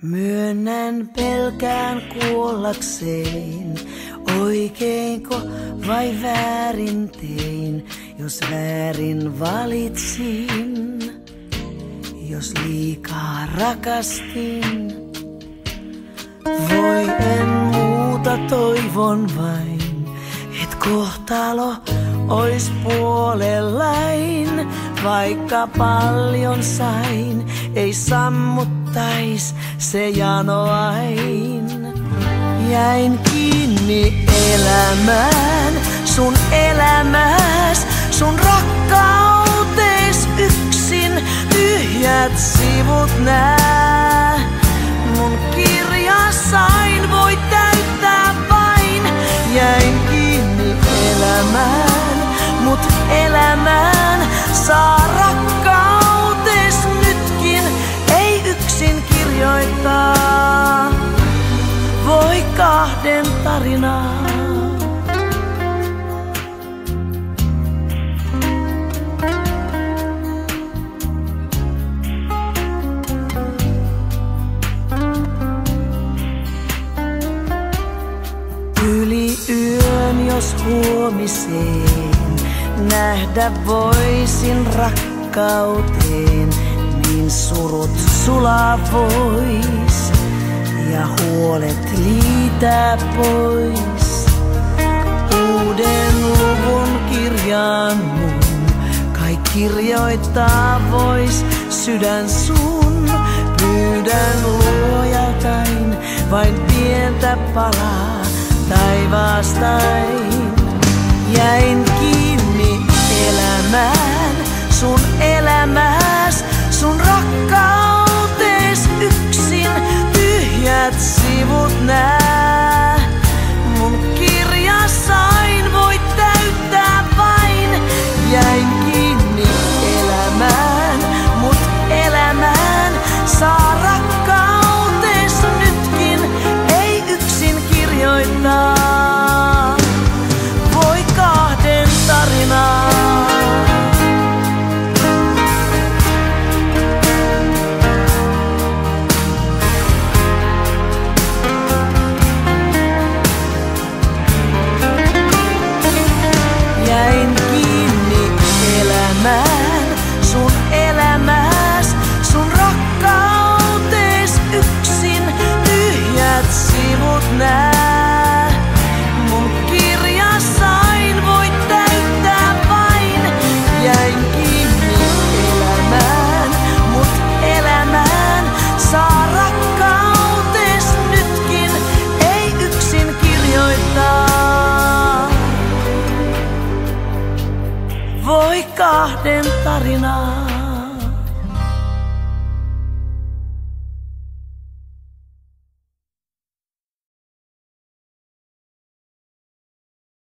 Myönnän pelkään kuollakseen, oikeinko vai väärin tein, jos väärin valitsin, jos liikaa rakastin. Voi en muuta toivon vain, et kohtalo ois puolellain, vaikka paljon sain, ei sammuttais se janoain. Jäin kiinni elämään, sun elämäs, sun rakkautees yksin, tyhjät sivut nää. Mun kirjasain voi täyttää vain, jäin kiinni elämään, mut elämään saa rakkautees nytkin, ei yksin kirjoittaa, voi kahden tarinaa. Yli yön jos huomiseen nähdä voisin rakkauteen, niin surut sulaa vois ja huolet liitää pois. Uuden luvun kirjaan mun kai kirjoittaa vois sydän sun. Pyydän luojaltain vain pientä palaa taivaastain. Jäin kiinni elämään, sun elämäs, sun rakkautees yksin, tyhjät sivut nää. Mun kirjasain voi täyttää vain, jäin kiinni elämään, mut elämään saa rakkautees nytkin, ei yksin kirjoittaa, voi kahden tarinaa. Jäin kiinni elämään, sun elämäs, sun rakkautees yksin, tyhjät sivut nää. Mun kirjasain voi täyttää vain, jäin kiinni elämään, mut elämään saa rakkautees nytkin, ei yksin kirjoittaa, voi kahden tarinaa.